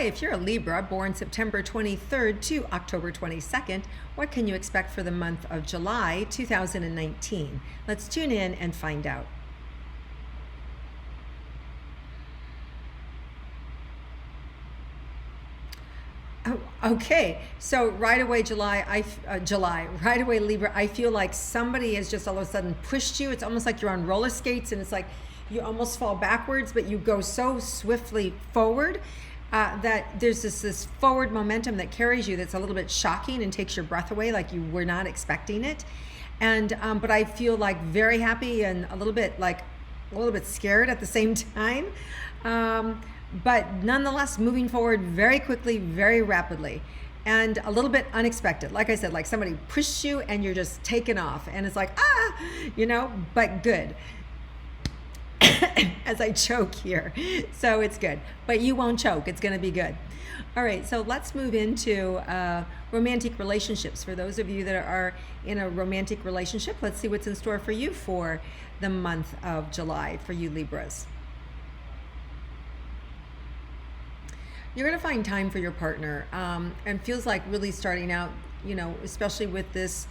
if you're a Libra born September 23rd to October 22nd, what can you expect for the month of July 2019? Let's tune in and find out. Oh, okay, so right away, right away, Libra, I feel like somebody has just all of a sudden pushed you. It's almost like you're on roller skates and it's like you almost fall backwards, but you go so swiftly forward that there's this forward momentum that carries you that's a little bit shocking and takes your breath away, like you were not expecting it. And but I feel like very happy and a little bit scared at the same time. But nonetheless, moving forward very quickly, very rapidly, and a little bit unexpected. Like I said, like somebody pushed you and you're just taken off, and it's like, but good. As I choke here. So it's good. But you won't choke. It's going to be good. All right, so let's move into romantic relationships. For those of you that are in a romantic relationship, let's see what's in store for you for the month of July for you Libras. You're going to find time for your partner, and feels like really starting out, especially with this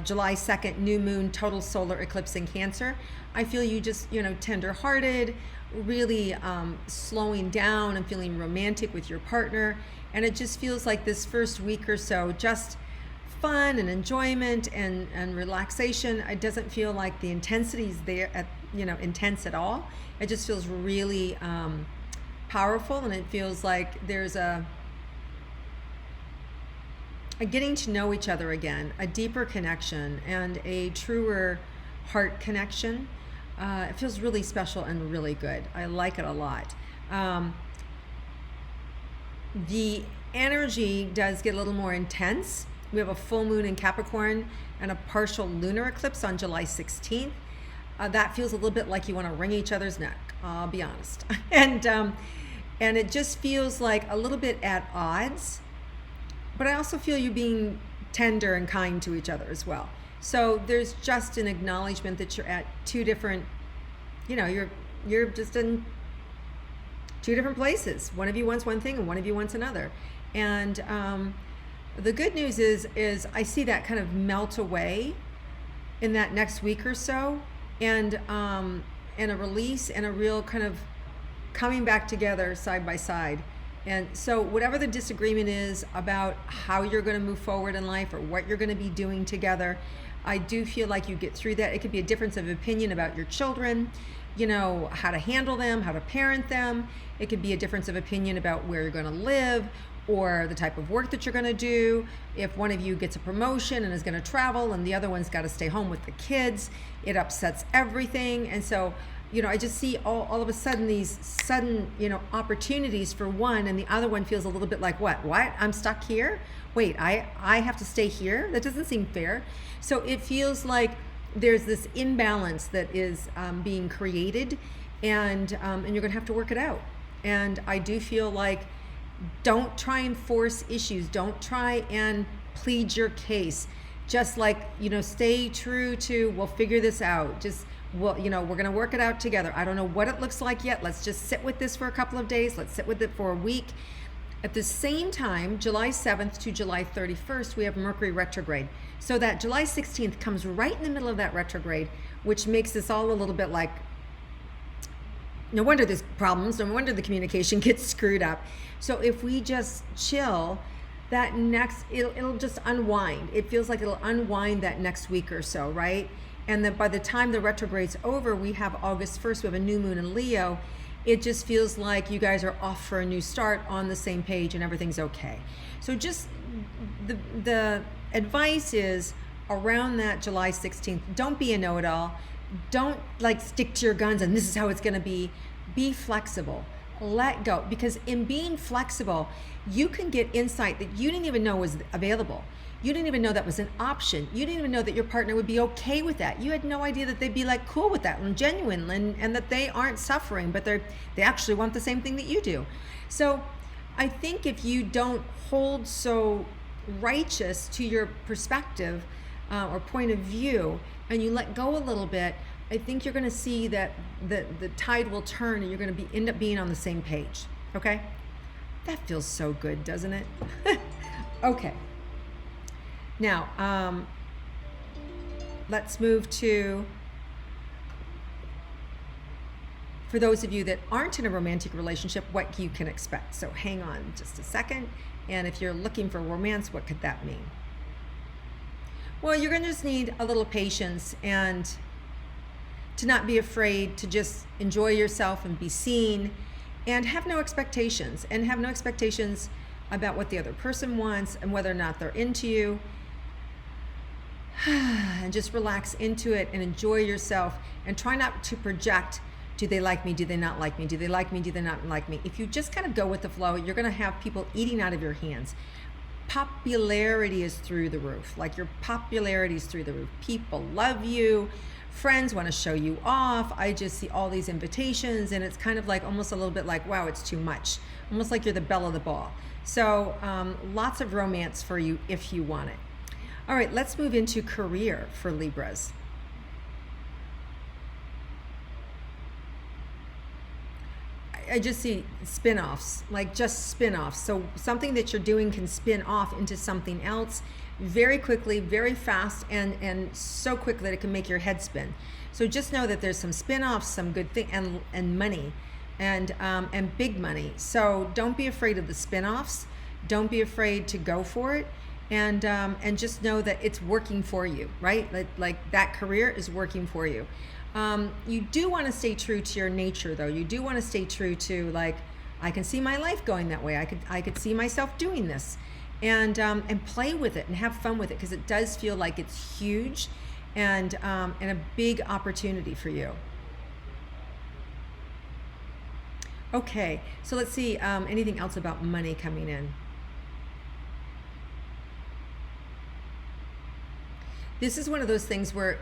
July 2nd new moon total solar eclipse in Cancer. I feel you just, tender-hearted, really slowing down and feeling romantic with your partner. And it just feels like this first week or so, just fun and enjoyment and relaxation. It doesn't feel like the intensity is there, intense at all. It just feels really powerful, and it feels like there's a getting to know each other again, a deeper connection, and a truer heart connection. It feels really special and really good. I like it a lot. The energy does get a little more intense. We have a full moon in Capricorn and a partial lunar eclipse on July 16th. That feels a little bit like you want to wring each other's neck, I'll be honest. And it just feels like a little bit at odds, but I also feel you being tender and kind to each other as well. So there's just an acknowledgement that you're at two different, you're just in two different places. One of you wants one thing and one of you wants another. And the good news is I see that kind of melt away in that next week or so, and a release and a real kind of coming back together side by side. And so whatever the disagreement is about how you're going to move forward in life or what you're going to be doing together, I do feel like you get through that. It could be a difference of opinion about your children, how to handle them, how to parent them. It could be a difference of opinion about where you're going to live or the type of work that you're going to do. If one of you gets a promotion and is going to travel and the other one's got to stay home with the kids, it upsets everything. And so I just see all of a sudden these sudden, opportunities for one, and the other one feels a little bit like, what? I'm stuck here? Wait, I have to stay here? That doesn't seem fair. So it feels like there's this imbalance that is being created, and you're gonna have to work it out. And I do feel like, don't try and force issues. Don't try and plead your case. Just stay true to, we'll figure this out. We're going to work it out together. I don't know what it looks like yet. Let's just sit with this for a couple of days. Let's sit with it for a week. At the same time, July 7th to July 31st, we have Mercury retrograde. So that July 16th comes right in the middle of that retrograde, which makes this all a little bit like, no wonder there's problems. No wonder the communication gets screwed up. So if we just chill, that next, it'll just unwind. It feels like it'll unwind that next week or so, right? And then by the time the retrograde's over, we have August 1st, we have a new moon in Leo. It just feels like you guys are off for a new start, on the same page, and everything's okay. So just the advice is around that July 16th, don't be a know-it-all. Don't stick to your guns and this is how it's gonna be. Be flexible. Let go. Because in being flexible, you can get insight that you didn't even know was available. You didn't even know that was an option. You didn't even know that your partner would be okay with that. You had no idea that they'd be cool with that and genuine, and that they aren't suffering, but they actually want the same thing that you do. So I think if you don't hold so righteous to your perspective or point of view, and you let go a little bit, I think you're going to see that the tide will turn, and you're going to end up being on the same page. Okay? That feels so good, doesn't it? Okay. Now, let's move to, for those of you that aren't in a romantic relationship, what you can expect. So hang on just a second. And if you're looking for romance, what could that mean? Well, you're going to just need a little patience and to not be afraid to just enjoy yourself and be seen and have no expectations about what the other person wants and whether or not they're into you. And just relax into it and enjoy yourself and try not to project, do they like me? Do they not like me? Do they like me? Do they not like me? If you just kind of go with the flow, you're going to have people eating out of your hands. Popularity is through the roof. Like your popularity is through the roof. People love you. Friends want to show you off. I just see all these invitations and it's kind of like almost a little bit like, wow, it's too much. Almost like you're the belle of the ball. So lots of romance for you if you want it. All right, let's move into career for Libras. I just see spin-offs, like just spin-offs. So something that you're doing can spin off into something else very quickly, very fast, and so quick that it can make your head spin. So just know that there's some spin-offs, some good thing, and money, and big money. So don't be afraid of the spin-offs. Don't be afraid to go for it, and just know that it's working for you, right? Like that career is working for you. You do want to stay true to your nature, though. You do want to stay true to, like, I can see my life going that way. I could see myself doing this, and play with it and have fun with it, because it does feel like it's huge and a big opportunity for you. Okay, so let's see anything else about money coming in. This is one of those things where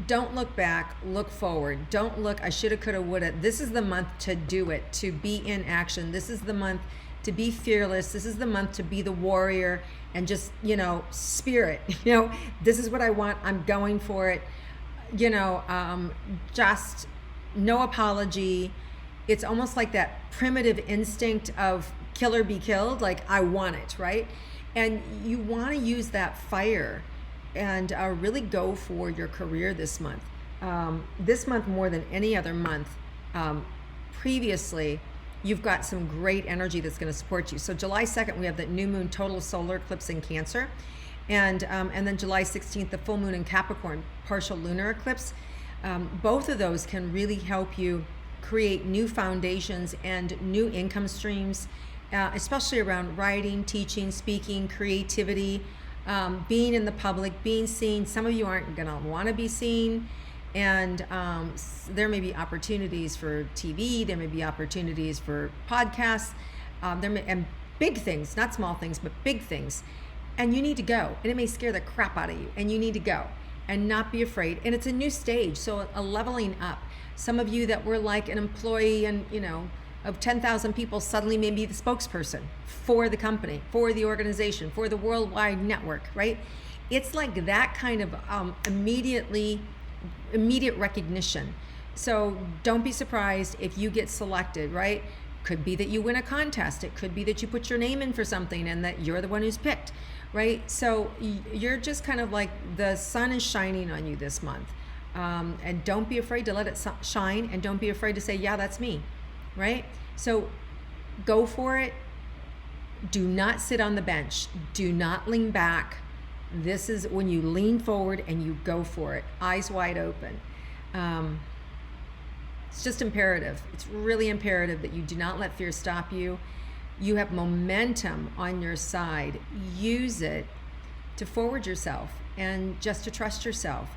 don't look back, look forward. Don't look, I shoulda, coulda, woulda. This is the month to do it, to be in action. This is the month to be fearless. This is the month to be the warrior and just, spirit. This is what I want. I'm going for it. Just no apology. It's almost like that primitive instinct of kill or be killed. Like, I want it, right? And you want to use that fire and really go for your career this month. This month more than any other month previously, you've got some great energy that's going to support you. So July 2nd, we have the new moon total solar eclipse in Cancer. And then July 16th, the full moon in Capricorn, partial lunar eclipse. Both of those can really help you create new foundations and new income streams, especially around writing, teaching, speaking, creativity, being in the public, being seen. Some of you aren't going to want to be seen, and there may be opportunities for TV, there may be opportunities for podcasts, and big things, not small things, but big things. And you need to go, and it may scare the crap out of you, and you need to go and not be afraid. And it's a new stage, so a leveling up. Some of you that were like an employee and of 10,000 people suddenly may be the spokesperson for the company, for the organization, for the worldwide network, right? It's like that kind of immediate recognition. So don't be surprised if you get selected, right? Could be that you win a contest. It could be that you put your name in for something and that you're the one who's picked, right? So you're just kind of like the sun is shining on you this month. And don't be afraid to let it shine, and don't be afraid to say, yeah, that's me. Right? So go for it. Do not sit on the bench. Do not lean back. This is when you lean forward and you go for it, eyes wide open. It's just imperative. It's really imperative that you do not let fear stop you. You have momentum on your side. Use it to forward yourself and just to trust yourself.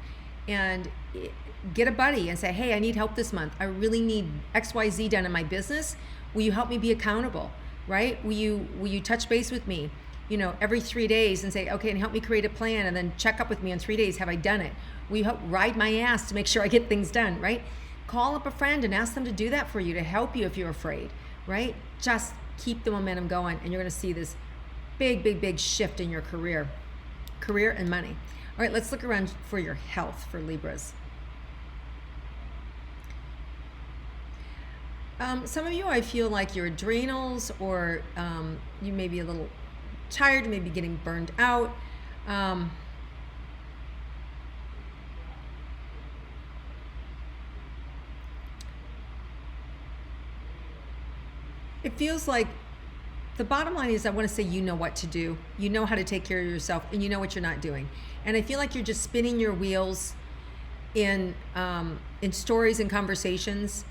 And get a buddy and say, hey, I need help this month. I really need XYZ done in my business. Will you help me be accountable, right? Will you touch base with me, every 3 days and say, okay, and help me create a plan, and then check up with me in 3 days. Have I done it? Will you ride my ass to make sure I get things done, right? Call up a friend and ask them to do that for you, to help you if you're afraid, right? Just keep the momentum going, and you're going to see this big, big, big shift in your career and money. All right, let's look around for your health for Libras. Some of you, I feel like your adrenals, or you may be a little tired, maybe getting burned out. It feels like the bottom line is, I want to say, you know what to do. You know how to take care of yourself, and you know what you're not doing. And I feel like you're just spinning your wheels in stories and conversations.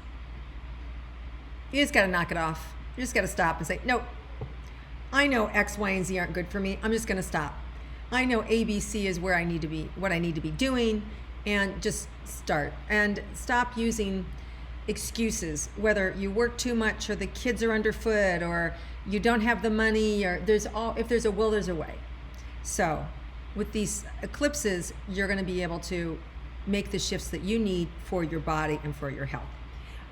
You just got to knock it off. You just got to stop and say, no, I know X, Y, and Z aren't good for me. I'm just going to stop. I know A, B, C is where I need to be, what I need to be doing, and just start. And stop using excuses, whether you work too much, or the kids are underfoot, or you don't have the money, or if there's a will, there's a way. So with these eclipses, you're going to be able to make the shifts that you need for your body and for your health.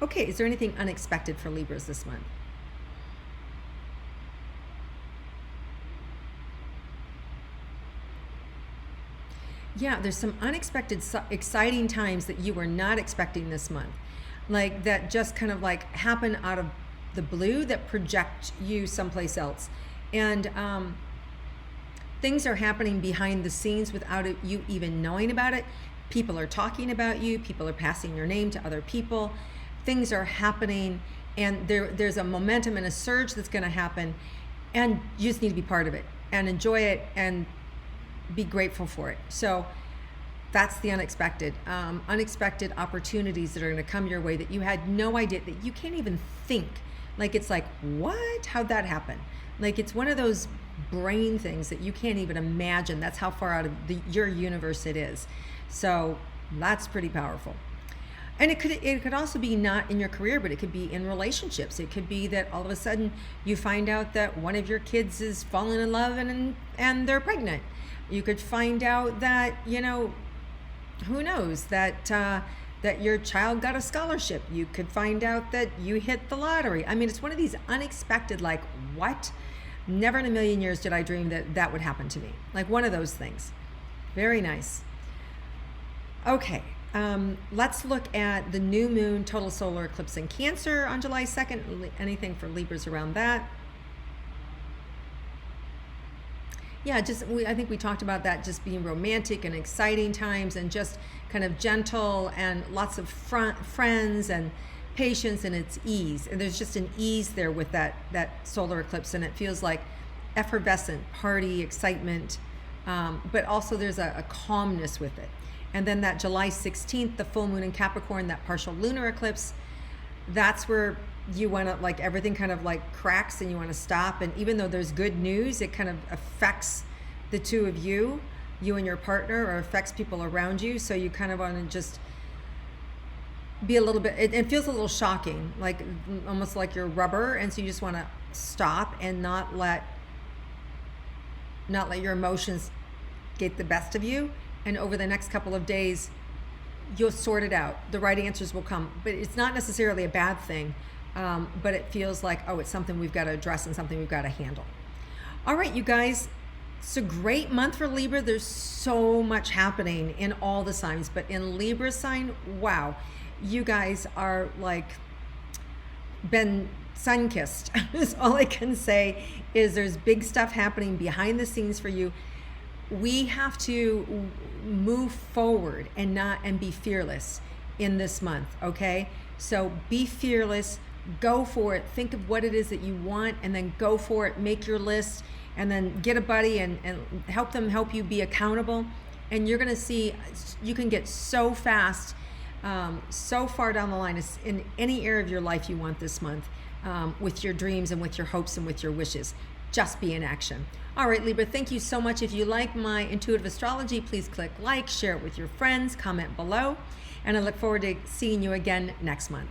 Okay, is there anything unexpected for Libras this month? Yeah, there's some unexpected, exciting times that you were not expecting this month. Like that just kind of like happen out of the blue, that project you someplace else. And things are happening behind the scenes without you even knowing about it. People are talking about you. People are passing your name to other people. Things are happening, and there's a momentum and a surge that's going to happen, and you just need to be part of it and enjoy it and be grateful for it. So that's the unexpected. Unexpected opportunities that are going to come your way that you had no idea, that you can't even think. Like, it's like, what? How'd that happen? Like, it's one of those brain things that you can't even imagine. That's how far out of your universe it is. So that's pretty powerful. And it could also be not in your career, but it could be in relationships. It could be that all of a sudden you find out that one of your kids is falling in love and they're pregnant. You could find out that, who knows, that your child got a scholarship. You could find out that you hit the lottery. I mean, it's one of these unexpected, like, what? Never in a million years did I dream that would happen to me. Like one of those things. Very nice. Okay. Let's look at the new moon total solar eclipse in Cancer on July 2nd. Anything for Libras around that? Yeah, I think we talked about that, just being romantic and exciting times, and just kind of gentle, and lots of friends and patience, and it's ease. And there's just an ease there with that solar eclipse, and it feels like effervescent, party, excitement, but also there's a calmness with it. And then that July 16th, the full moon in Capricorn, that partial lunar eclipse, that's where you want to, like, everything kind of like cracks and you want to stop. And even though there's good news, it kind of affects the two of you and your partner, or affects people around you. So you kind of want to just be a little bit, it feels a little shocking, like almost like you're rubber. And so you just want to stop and not let your emotions get the best of you. And over the next couple of days, you'll sort it out. The right answers will come. But it's not necessarily a bad thing, but it feels like, it's something we've got to address and something we've got to handle. All right, you guys, it's a great month for Libra. There's so much happening in all the signs, but in Libra sign, wow, you guys are like been sun-kissed. All I can say is there's big stuff happening behind the scenes for you. We have to move forward and be fearless in this month, okay? So be fearless, go for it, think of what it is that you want, and then go for it, make your list, and then get a buddy and help them help you be accountable. And you're gonna see you can get so fast, so far down the line in any area of your life you want this month, with your dreams and with your hopes and with your wishes. Just be in action. All right, Libra, thank you so much. If you like my intuitive astrology, please click like, share it with your friends, comment below, and I look forward to seeing you again next month.